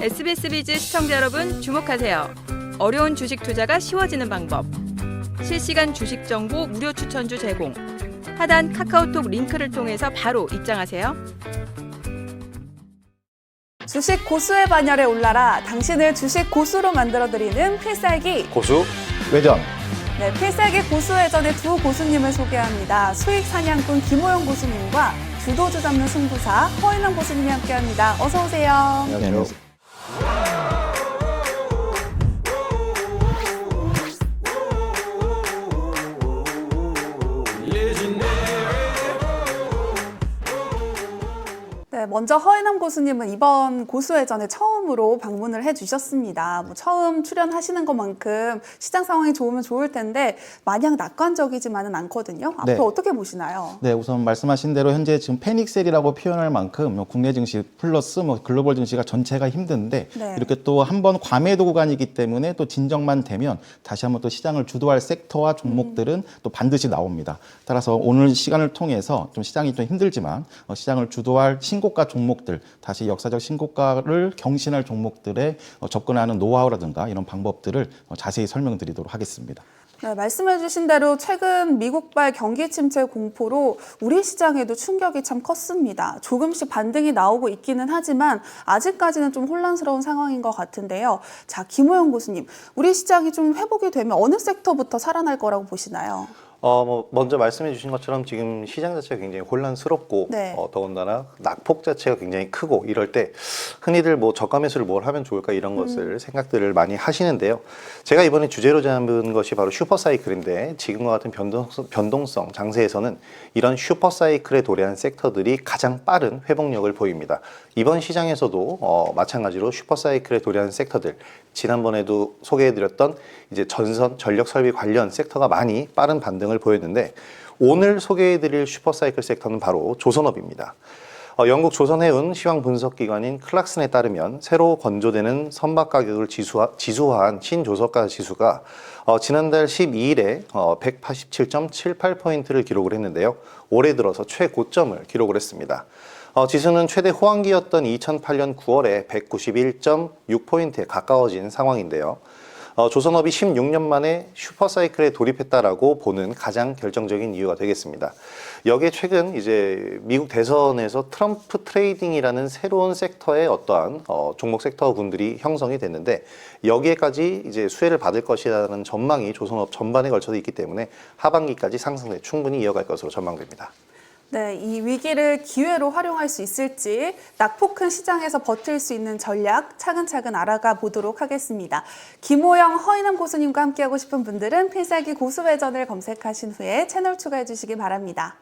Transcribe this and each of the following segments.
SBS 비즈 시청자 여러분 주목하세요. 어려운 주식 투자가 쉬워지는 방법. 실시간 주식 정보 무료 추천주 제공. 하단 카카오톡 링크를 통해서 바로 입장하세요. 주식 고수의 반열에 올라라. 당신을 주식 고수로 만들어드리는 필살기. 고수 외전. 네, 필살기 고수회전의 두 고수님을 소개합니다. 수익 사냥꾼 김호영 고수님과 주도주 잡는 승부사 허인원 고수님이 함께합니다. 어서 오세요. 안녕하세요. 네, 먼저 허인원 고수님은 이번 고수회전에 처음으로 방문을 해주셨습니다. 처음 출연하시는 것만큼 시장 상황이 좋으면 좋을 텐데 마냥 낙관적이지만은 않거든요. 앞으로 네. 어떻게 보시나요? 네, 우선 말씀하신 대로 현재 지금 패닉셀이라고 표현할 만큼 국내 증시 플러스 글로벌 증시가 전체가 힘든데 네. 이렇게 또 한번 과매도 구간이기 때문에 또 진정만 되면 다시 한번 또 시장을 주도할 섹터와 종목들은 또 반드시 나옵니다. 따라서 오늘 시간을 통해서 좀 시장이 좀 힘들지만 시장을 주도할 신고가 종목들, 다시 역사적 신고가를 경신할 종목들에 접근하는 노하우라든가 이런 방법들을 자세히 설명드리도록 하겠습니다. 네, 말씀해주신 대로 최근 미국발 경기 침체 공포로 우리 시장에도 충격이 참 컸습니다. 조금씩 반등이 나오고 있기는 하지만 아직까지는 좀 혼란스러운 상황인 것 같은데요. 자, 김호영 교수님, 우리 시장이 좀 회복이 되면 어느 섹터부터 살아날 거라고 보시나요? 먼저 말씀해 주신 것처럼 지금 시장 자체가 굉장히 혼란스럽고 네. 더군다나 낙폭 자체가 굉장히 크고 이럴 때 흔히들 저가 매수를 뭘 하면 좋을까 이런 것을 생각들을 많이 하시는데요. 제가 이번에 주제로 잡은 것이 바로 슈퍼사이클인데 지금과 같은 변동성 장세에서는 이런 슈퍼사이클에 도래한 섹터들이 가장 빠른 회복력을 보입니다. 이번 시장에서도 마찬가지로 슈퍼사이클에 도래한 섹터들, 지난번에도 소개해드렸던 이제 전선, 전력 설비 관련 섹터가 많이 빠른 반등을 보였는데 오늘 소개해드릴 슈퍼사이클 섹터는 바로 조선업입니다. 영국 조선해운 시황 분석기관인 클락슨에 따르면 새로 건조되는 선박 가격을 지수화한 신조선가 지수가 지난달 12일에 187.78포인트를 기록을 했는데요. 올해 들어서 최고점을 기록을 했습니다. 지수는 최대 호황기였던 2008년 9월에 191.6포인트에 가까워진 상황인데요. 조선업이 16년 만에 슈퍼사이클에 돌입했다라고 보는 가장 결정적인 이유가 되겠습니다. 여기에 최근 이제 미국 대선에서 트럼프 트레이딩이라는 새로운 섹터의 어떠한 종목 섹터군들이 형성이 됐는데 여기에까지 이제 수혜를 받을 것이라는 전망이 조선업 전반에 걸쳐서 있기 때문에 하반기까지 상승세 충분히 이어갈 것으로 전망됩니다. 네, 이 위기를 기회로 활용할 수 있을지 낙폭 큰 시장에서 버틸 수 있는 전략 차근차근 알아가 보도록 하겠습니다. 김호영, 허인원 고수님과 함께하고 싶은 분들은 필살기 고수회전을 검색하신 후에 채널 추가해 주시기 바랍니다.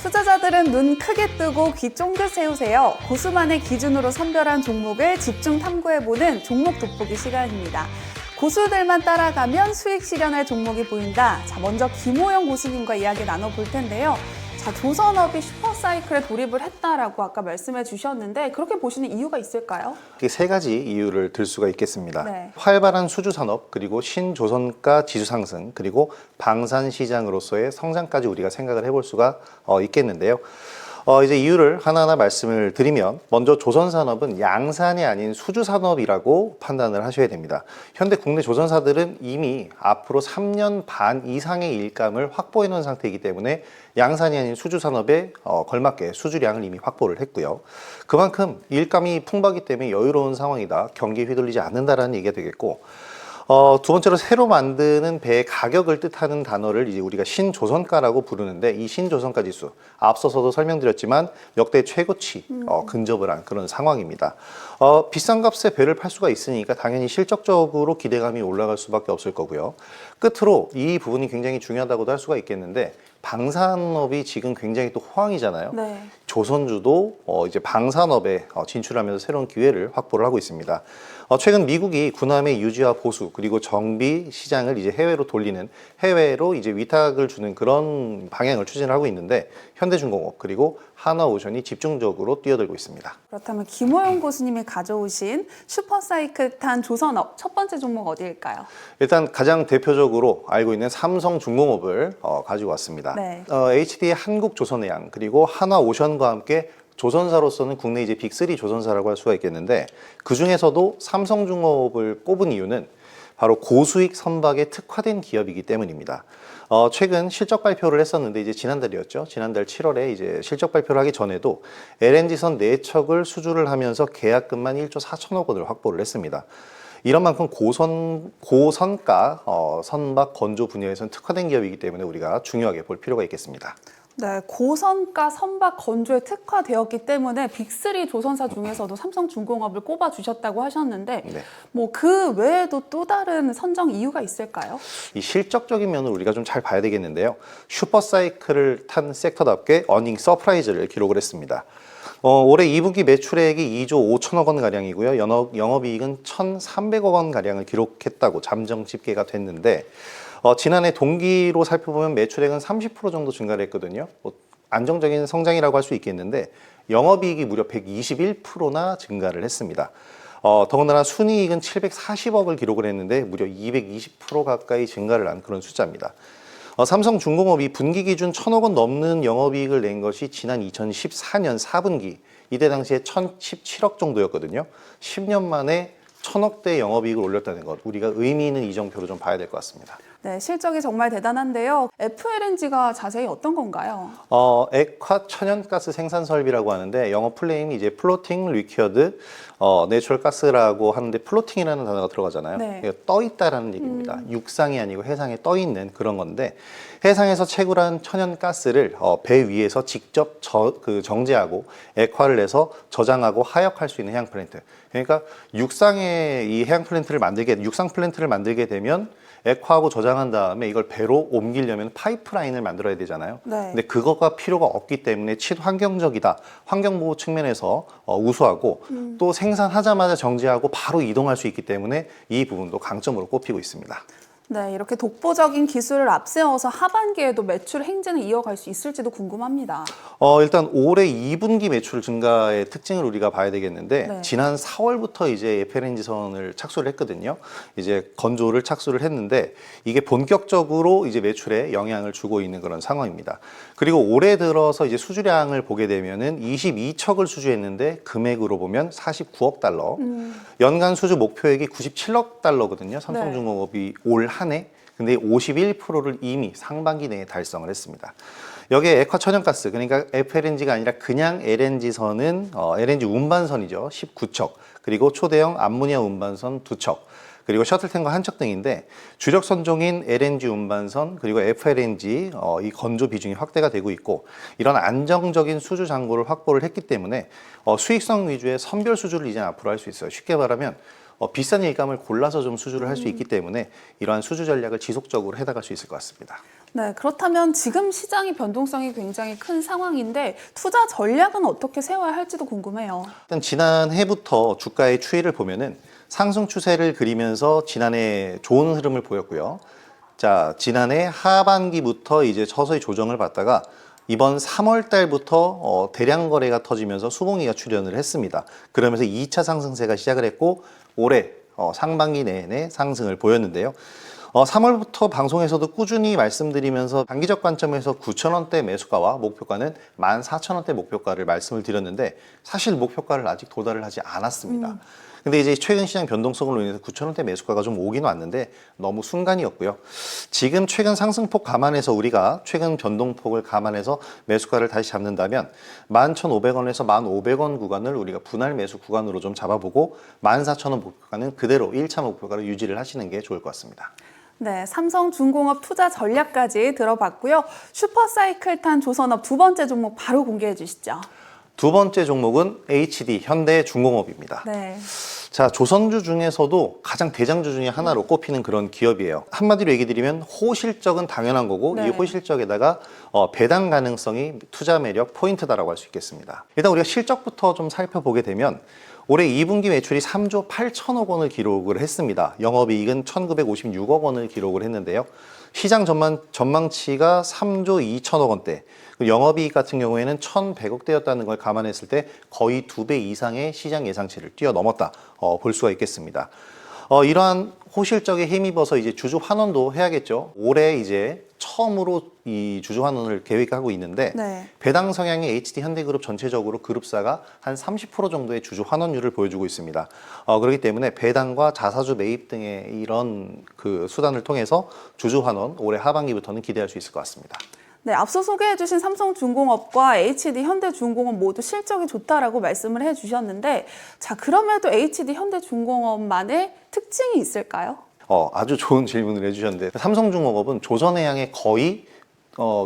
투자자들은 눈 크게 뜨고 귀 쫑긋 세우세요. 고수만의 기준으로 선별한 종목을 집중 탐구해보는 종목 돋보기 시간입니다. 고수들만 따라가면 수익 실현할 종목이 보인다. 자, 먼저 김호영 고수님과 이야기 나눠볼 텐데요. 자, 조선업이 슈퍼사이클에 돌입을 했다라고 아까 말씀해 주셨는데 그렇게 보시는 이유가 있을까요? 세 가지 이유를 들 수가 있겠습니다. 네. 활발한 수주산업, 그리고 신조선가 지수 상승, 그리고 방산시장으로서의 성장까지 우리가 생각을 해볼 수가 있겠는데요. 이제 이유를 하나하나 말씀을 드리면 먼저 조선산업은 양산이 아닌 수주산업이라고 판단을 하셔야 됩니다. 현대 국내 조선사들은 이미 앞으로 3년 반 이상의 일감을 확보해 놓은 상태이기 때문에 양산이 아닌 수주산업에 걸맞게 수주량을 이미 확보를 했고요. 그만큼 일감이 풍부하기 때문에 여유로운 상황이다. 경기에 휘둘리지 않는다라는 얘기가 되겠고 두 번째로 새로 만드는 배의 가격을 뜻하는 단어를 이제 우리가 신조선가라고 부르는데 이 신조선가 지수 앞서서도 설명드렸지만 역대 최고치 근접을 한 그런 상황입니다. 비싼 값에 배를 팔 수가 있으니까 당연히 실적적으로 기대감이 올라갈 수밖에 없을 거고요. 끝으로 이 부분이 굉장히 중요하다고도 할 수가 있겠는데 방산업이 지금 굉장히 또 호황이잖아요. 네. 조선주도 이제 방산업에 진출하면서 새로운 기회를 확보를 하고 있습니다. 최근 미국이 군함의 유지와 보수 그리고 정비 시장을 이제 해외로 돌리는 해외로 이제 위탁을 주는 그런 방향을 추진하고 있는데 현대중공업 그리고 하나오션이 집중적으로 뛰어들고 있습니다. 그렇다면 김호영 교수님이 가져오신 슈퍼사이클탄 조선업 첫 번째 종목 어디일까요? 일단 가장 대표적으로 알고 있는 삼성중공업을 가지고 왔습니다. 네. HD 한국조선해양 그리고 한화오션과 함께 조선사로서는 국내 이제 빅3 조선사라고 할 수가 있겠는데 그 중에서도 삼성중공업을 꼽은 이유는 바로 고수익 선박에 특화된 기업이기 때문입니다. 최근 실적 발표를 했었는데 이제 지난달이었죠. 지난달 7월에 이제 실적 발표를 하기 전에도 LNG선 4척을 수주를 하면서 계약금만 1조 4천억 원을 확보를 했습니다. 이런 만큼 고선가 선박 건조 분야에서는 특화된 기업이기 때문에 우리가 중요하게 볼 필요가 있겠습니다. 네, 고선가 선박 건조에 특화되었기 때문에 빅3 조선사 중에서도 삼성중공업을 꼽아주셨다고 하셨는데 네. 뭐 그 외에도 또 다른 선정 이유가 있을까요? 이 실적적인 면을 우리가 좀 잘 봐야 되겠는데요. 슈퍼사이클을 탄 섹터답게 어닝 서프라이즈를 기록을 했습니다. 올해 2분기 매출액이 2조 5천억 원 가량이고요. 영업이익은 1,300억 원 가량을 기록했다고 잠정 집계가 됐는데 지난해 동기로 살펴보면 매출액은 30% 정도 증가를 했거든요. 안정적인 성장이라고 할 수 있겠는데 영업이익이 무려 121%나 증가를 했습니다. 더군다나 순이익은 740억을 기록을 했는데 무려 220% 가까이 증가를 한 그런 숫자입니다. 삼성중공업이 분기 기준 1,000억 원 넘는 영업이익을 낸 것이 지난 2014년 4분기 이때 당시에 1,017억 정도였거든요. 10년 만에 1,000억대 영업이익을 올렸다는 것, 우리가 의미 있는 이정표로 좀 봐야 될 것 같습니다. 네, 실적이 정말 대단한데요. FLNG가 자세히 어떤 건가요? 액화 천연가스 생산 설비라고 하는데 영어 플레임이 이제 플로팅 리퀴어드 내추럴 가스라고 하는데 플로팅이라는 단어가 들어가잖아요. 네. 떠 있다라는 얘기입니다. 육상이 아니고 해상에 떠 있는 그런 건데 해상에서 채굴한 천연가스를 배 위에서 직접 정제하고 액화를 내서 저장하고 하역할 수 있는 해양 플랜트. 그러니까 육상에 이 해양 플랜트를 육상 플랜트를 만들게 되면 액화하고 저장한 다음에 이걸 배로 옮기려면 파이프라인을 만들어야 되잖아요. 네. 근데 그거가 필요가 없기 때문에 친환경적이다. 환경보호 측면에서 우수하고 또 생산하자마자 정제하고 바로 이동할 수 있기 때문에 이 부분도 강점으로 꼽히고 있습니다. 네, 이렇게 독보적인 기술을 앞세워서 하반기에도 매출 행진을 이어갈 수 있을지도 궁금합니다. 일단 올해 2분기 매출 증가의 특징을 우리가 봐야 되겠는데 네. 지난 4월부터 이제 FLNG선을 착수를 했거든요. 이제 건조를 착수를 했는데 이게 본격적으로 이제 매출에 영향을 주고 있는 그런 상황입니다. 그리고 올해 들어서 이제 수주량을 보게 되면은 22척을 수주했는데 금액으로 보면 49억 달러. 연간 수주 목표액이 97억 달러거든요. 삼성중공업이 올 한 해. 근데 51%를 이미 상반기 내에 달성을 했습니다. 여기에 액화 천연가스, 그러니까 FLNG가 아니라 그냥 LNG선은 LNG 운반선이죠. 19척. 그리고 초대형 암모니아 운반선 2척. 그리고 셔틀탱커 1척 등인데 주력 선종인 LNG 운반선 그리고 FLNG 이 건조 비중이 확대가 되고 있고 이런 안정적인 수주 잔고를 확보를 했기 때문에 수익성 위주의 선별 수주를 이제 앞으로 할 수 있어요. 쉽게 말하면 비싼 일감을 골라서 좀 수주를 할 수 있기 때문에 이러한 수주 전략을 지속적으로 해나갈 수 있을 것 같습니다. 네, 그렇다면 지금 시장의 변동성이 굉장히 큰 상황인데 투자 전략은 어떻게 세워야 할지도 궁금해요. 일단 지난해부터 주가의 추이를 보면은 상승 추세를 그리면서 지난해 좋은 흐름을 보였고요. 자, 지난해 하반기부터 이제 서서히 조정을 받다가 이번 3월 달부터 대량 거래가 터지면서 수봉이가 출현을 했습니다. 그러면서 2차 상승세가 시작을 했고 올해 상반기 내내 상승을 보였는데요. 3월부터 방송에서도 꾸준히 말씀드리면서 단기적 관점에서 9,000원대 매수가와 목표가는 14,000원대 목표가를 말씀을 드렸는데 사실 목표가를 아직 도달을 하지 않았습니다. 근데 이제 최근 시장 변동성으로 인해서 9,000원대 매수가가 좀 오긴 왔는데 너무 순간이었고요. 지금 최근 상승폭 감안해서 우리가 최근 변동폭을 감안해서 매수가를 다시 잡는다면 11,500원에서 1,500원 구간을 우리가 분할 매수 구간으로 좀 잡아보고 14,000원 목표가는 그대로 1차 목표가를 유지를 하시는 게 좋을 것 같습니다. 네, 삼성중공업 투자 전략까지 들어봤고요. 슈퍼사이클탄 조선업 두 번째 종목 바로 공개해 주시죠. 두 번째 종목은 HD 현대중공업입니다. 네. 자, 조선주 중에서도 가장 대장주 중에 하나로 꼽히는 그런 기업이에요. 한마디로 얘기 드리면 호실적은 당연한 거고 네. 이 호실적에다가 배당 가능성이 투자 매력 포인트다라고 할 수 있겠습니다. 일단 우리가 실적부터 좀 살펴보게 되면 올해 2분기 매출이 3조 8천억 원을 기록을 했습니다. 영업이익은 1,956억 원을 기록을 했는데요. 시장 전망치가 3조 2천억 원대, 영업이익 같은 경우에는 1,100억대였다는 걸 감안했을 때 거의 2배 이상의 시장 예상치를 뛰어넘었다 볼 수가 있겠습니다. 이러한 호실적에 힘입어서 이제 주주 환원도 해야겠죠. 올해 이제 처음으로 이 주주 환원을 계획하고 있는데 네. 배당 성향의 HD 현대그룹 전체적으로 그룹사가 한 30% 정도의 주주 환원율을 보여주고 있습니다. 그렇기 때문에 배당과 자사주 매입 등의 이런 그 수단을 통해서 주주 환원 올해 하반기부터는 기대할 수 있을 것 같습니다. 네, 앞서 소개해주신 삼성중공업과 HD 현대중공업 모두 실적이 좋다라고 말씀을 해주셨는데, 자, 그럼에도 HD 현대중공업만의 특징이 있을까요? 아주 좋은 질문을 해주셨는데, 삼성중공업은 조선해양의 거의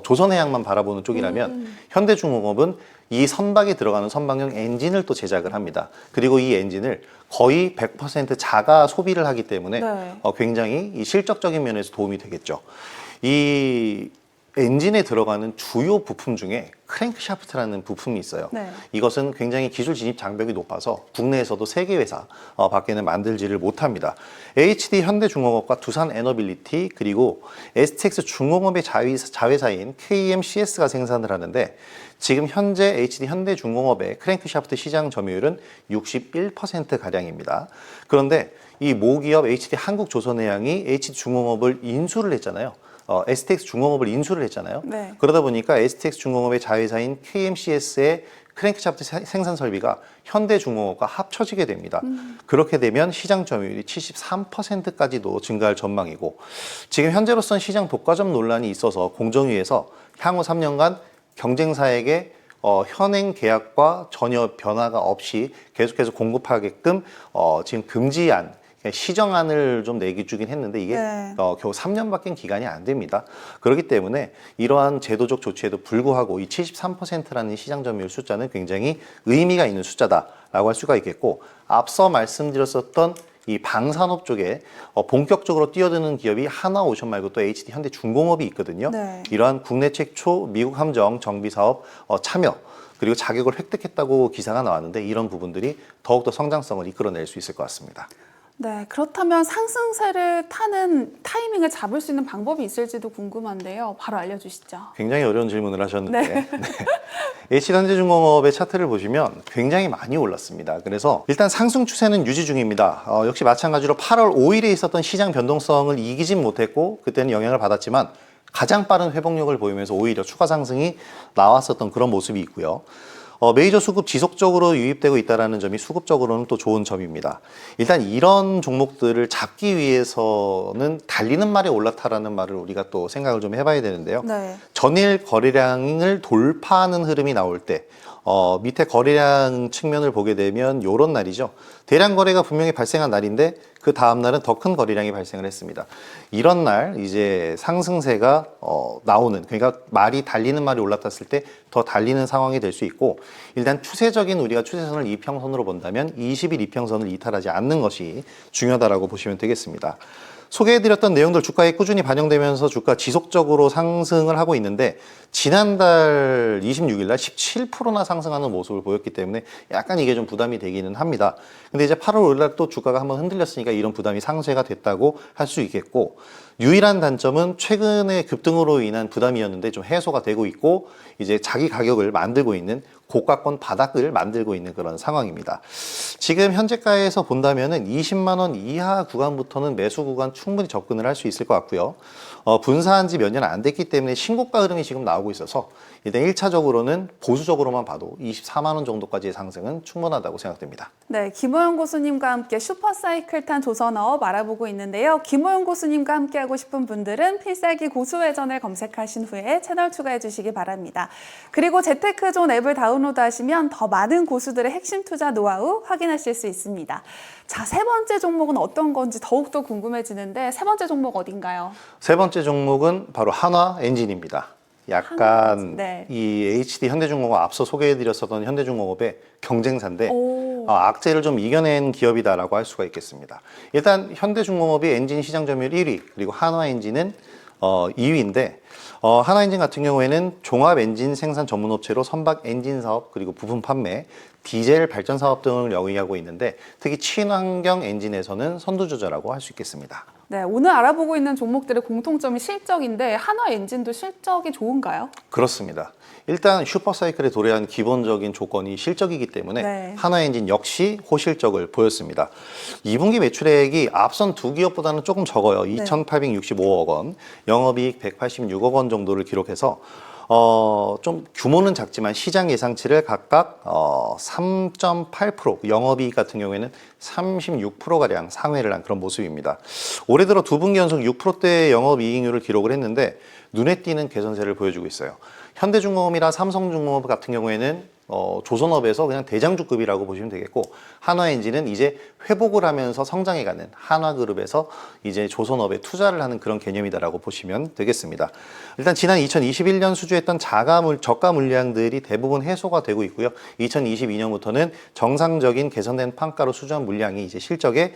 조선해양만 바라보는 쪽이라면 현대중공업은 이 선박에 들어가는 선박용 엔진을 또 제작을 합니다. 그리고 이 엔진을 거의 100% 자가 소비를 하기 때문에 네. 굉장히 이 실적적인 면에서 도움이 되겠죠. 이 엔진에 들어가는 주요 부품 중에 크랭크샤프트라는 부품이 있어요. 네. 이것은 굉장히 기술 진입 장벽이 높아서 국내에서도 세계 회사 밖에는 만들지를 못합니다. HD 현대중공업과 두산 에너빌리티 그리고 STX 중공업의 자회사인 KMCS가 생산을 하는데 지금 현재 HD 현대중공업의 크랭크샤프트 시장 점유율은 61%가량입니다. 그런데 이 모기업 HD 한국조선해양이 HD중공업을 인수를 했잖아요. STX 중공업을 인수를 했잖아요. 네. 그러다 보니까 STX 중공업의 자회사인 KMCS의 크랭크샤프트 생산 설비가 현대중공업과 합쳐지게 됩니다. 그렇게 되면 시장 점유율이 73%까지도 증가할 전망이고 지금 현재로서는 시장 독과점 논란이 있어서 공정위에서 향후 3년간 경쟁사에게 현행 계약과 전혀 변화가 없이 계속해서 공급하게끔 지금 금지안 시정안을 좀 내기 주긴 했는데 이게 네. 겨우 3년밖에 기간이 안 됩니다. 그렇기 때문에 이러한 제도적 조치에도 불구하고 이 73%라는 시장 점유율 숫자는 굉장히 의미가 있는 숫자다라고 할 수가 있겠고 앞서 말씀드렸었던 이 방산업 쪽에 본격적으로 뛰어드는 기업이 하나오션 말고 또 HD 현대중공업이 있거든요. 네. 이러한 국내 최초 미국 함정 정비 사업 참여 그리고 자격을 획득했다고 기사가 나왔는데 이런 부분들이 더욱더 성장성을 이끌어낼 수 있을 것 같습니다. 네, 그렇다면 상승세를 타는 타이밍을 잡을 수 있는 방법이 있을지도 궁금한데요. 바로 알려주시죠. 굉장히 어려운 질문을 하셨는데 네. HD현대중공업의 차트를 보시면 굉장히 많이 올랐습니다. 그래서 일단 상승 추세는 유지 중입니다. 역시 마찬가지로 8월 5일에 있었던 시장 변동성을 이기진 못했고 그때는 영향을 받았지만 가장 빠른 회복력을 보이면서 오히려 추가 상승이 나왔었던 그런 모습이 있고요. 메이저 수급 지속적으로 유입되고 있다는 점이 수급적으로는 또 좋은 점입니다. 일단 이런 종목들을 잡기 위해서는 달리는 말에 올라타라는 말을 우리가 또 생각을 좀 해봐야 되는데요. 네. 전일 거래량을 돌파하는 흐름이 나올 때 밑에 거래량 측면을 보게 되면 이런 날이죠. 대량 거래가 분명히 발생한 날인데 그 다음 날은 더 큰 거래량이 발생을 했습니다. 이런 날 이제 상승세가 나오는 그러니까 말이 달리는 말이 올라탔을 때 더 달리는 상황이 될 수 있고 일단 추세적인 우리가 추세선을 이평선으로 본다면 20일 이평선을 이탈하지 않는 것이 중요하다라고 보시면 되겠습니다. 소개해드렸던 내용들 주가에 꾸준히 반영되면서 주가 지속적으로 상승을 하고 있는데 지난달 26일 날 17%나 상승하는 모습을 보였기 때문에 약간 이게 좀 부담이 되기는 합니다. 근데 이제 8월 5일 날 또 주가가 한번 흔들렸으니까 이런 부담이 상쇄가 됐다고 할 수 있겠고 유일한 단점은 최근의 급등으로 인한 부담이었는데 좀 해소가 되고 있고 이제 자기 가격을 만들고 있는 고가권 바닥을 만들고 있는 그런 상황입니다. 지금 현재가에서 본다면은 20만 원 이하 구간부터는 매수 구간 충분히 접근을 할 수 있을 것 같고요. 분사한 지 몇 년 안 됐기 때문에 신고가 흐름이 지금 나오고 있어서 일단 1차적으로는 보수적으로만 봐도 24만 원 정도까지의 상승은 충분하다고 생각됩니다. 네, 김호영 고수님과 함께 슈퍼사이클 탄 조선업 알아보고 있는데요. 김호영 고수님과 함께 하고 싶은 분들은 필살기 고수회전을 검색하신 후에 채널 추가해 주시기 바랍니다. 그리고 재테크존 앱을 다운로드 하시면 더 많은 고수들의 핵심 투자 노하우 확인하실 수 있습니다. 자, 세 번째 종목은 어떤 건지 더욱더 궁금해지는데 세 번째 종목 어딘가요? 세 번째 종목은 바로 한화엔진입니다. 약간 네. 이 HD 현대중공업 앞서 소개해드렸었던 현대중공업의 경쟁사인데 오. 악재를 좀 이겨낸 기업이다라고 할 수가 있겠습니다. 일단 현대중공업이 엔진 시장 점유율 1위 그리고 한화엔진은 2위인데 한화엔진 같은 경우에는 종합 엔진 생산 전문 업체로 선박 엔진 사업 그리고 부품 판매, 디젤 발전 사업 등을 영위하고 있는데 특히 친환경 엔진에서는 선두주자라고 할 수 있겠습니다. 네, 오늘 알아보고 있는 종목들의 공통점이 실적인데 한화엔진도 실적이 좋은가요? 그렇습니다. 일단 슈퍼사이클에 도래한 기본적인 조건이 실적이기 때문에 네. 한화엔진 역시 호실적을 보였습니다. 2분기 매출액이 앞선 두 기업보다는 조금 적어요. 2,865억 원, 영업이익 186억 원 정도를 기록해서 좀 규모는 작지만 시장 예상치를 각각 3.8%, 영업이익 같은 경우에는 36%가량 상회를 한 그런 모습입니다. 올해 들어 두 분기 연속 6%대의 영업이익률을 기록을 했는데 눈에 띄는 개선세를 보여주고 있어요. 현대중공업이나 삼성중공업 같은 경우에는 조선업에서 그냥 대장주급이라고 보시면 되겠고, 한화엔진은 이제 회복을 하면서 성장해가는 한화그룹에서 이제 조선업에 투자를 하는 그런 개념이다라고 보시면 되겠습니다. 일단 지난 2021년 수주했던 저가 물량들이 대부분 해소가 되고 있고요. 2022년부터는 정상적인 개선된 판가로 수주한 물량이 이제 실적에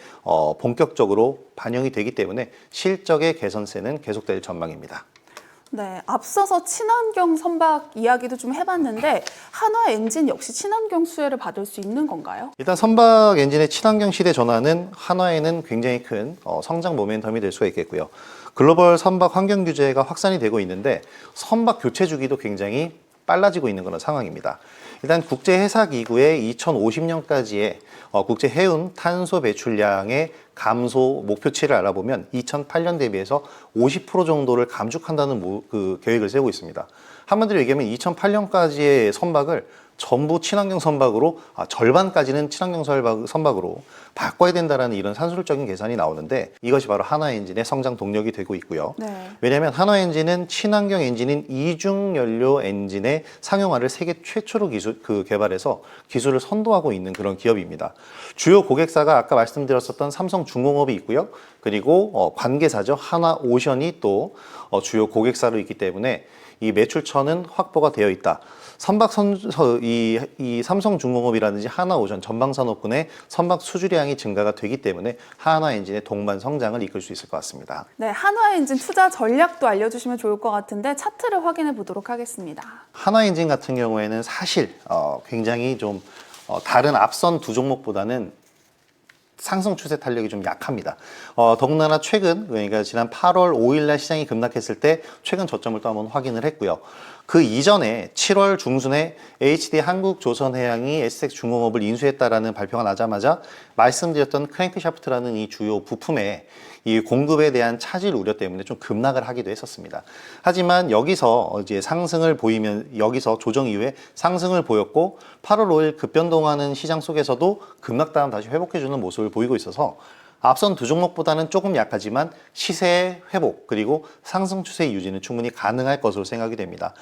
본격적으로 반영이 되기 때문에 실적의 개선세는 계속될 전망입니다. 네, 앞서서 친환경 선박 이야기도 좀 해봤는데 한화엔진 역시 친환경 수혜를 받을 수 있는 건가요? 일단 선박 엔진의 친환경 시대 전환은 한화에는 굉장히 큰 성장 모멘텀이 될 수가 있겠고요. 글로벌 선박 환경 규제가 확산이 되고 있는데 선박 교체 주기도 굉장히 빨라지고 있는 그런 상황입니다. 일단 국제해사기구의 2050년까지의 국제 해운 탄소 배출량의 감소 목표치를 알아보면 2008년 대비해서 50% 정도를 감축한다는 계획을 세우고 있습니다. 한마디로 얘기하면 2008년까지의 선박을 전부 친환경 선박으로 절반까지는 친환경 선박으로 바꿔야 된다라는 이런 산술적인 계산이 나오는데 이것이 바로 한화엔진의 성장 동력이 되고 있고요. 네. 왜냐하면 한화엔진은 친환경 엔진인 이중연료 엔진의 상용화를 세계 최초로 개발해서 기술을 선도하고 있는 그런 기업입니다. 주요 고객사가 아까 말씀드렸었던 삼성중공업이 있고요. 그리고 관계사죠. 한화오션이 또 주요 고객사로 있기 때문에 이 매출처는 확보가 되어 있다. 이 삼성중공업이라든지 한화오션 전방산업군의 선박 수주량이 증가가 되기 때문에 한화엔진의 동반 성장을 이끌 수 있을 것 같습니다. 네, 한화엔진 투자 전략도 알려주시면 좋을 것 같은데 차트를 확인해 보도록 하겠습니다. 한화엔진 같은 경우에는 사실 굉장히 좀 다른 앞선 두 종목보다는 상승 추세 탄력이 좀 약합니다. 더군다나 최근, 그러니까 지난 8월 5일 날 시장이 급락했을 때 최근 저점을 또 한번 확인을 했고요. 그 이전에 7월 중순에 HD 한국조선해양이 SX중공업을 인수했다라는 발표가 나자마자 말씀드렸던 크랭크샤프트라는 이 주요 부품의 이 공급에 대한 차질 우려 때문에 좀 급락을 하기도 했었습니다. 하지만 여기서 이제 상승을 보이면 여기서 조정 이후에 상승을 보였고 8월 5일 급변동하는 시장 속에서도 급락 다음 다시 회복해주는 모습을 보이고 있어서 앞선 두 종목보다는 조금 약하지만 시세의 회복 그리고 상승 추세 유지는 충분히 가능할 것으로 생각이 됩니다.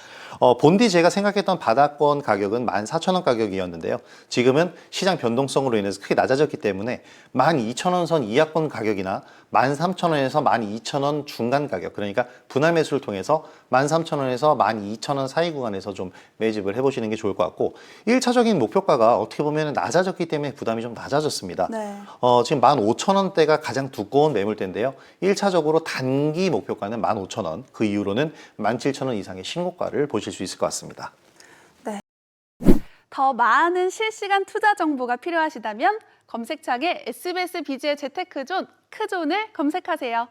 본디 제가 생각했던 바닥권 가격은 14,000원 가격이었는데요. 지금은 시장 변동성으로 인해서 크게 낮아졌기 때문에 12,000원 선 이하권 가격이나 13,000원에서 12,000원 중간 가격, 그러니까 분할 매수를 통해서 13,000원에서 12,000원 사이 구간에서 좀 매집을 해보시는 게 좋을 것 같고 1차적인 목표가가 어떻게 보면 낮아졌기 때문에 부담이 좀 낮아졌습니다. 네. 지금 15,000원대가 가장 두꺼운 매물대인데요. 1차적으로 단기 목표가는 15,000원, 그 이후로는 17,000원 이상의 신고가를 보실 수 있을 것 같습니다. 더 많은 실시간 투자 정보가 필요하시다면 검색창에 SBS 비즈의 재테크존, 크존을 검색하세요.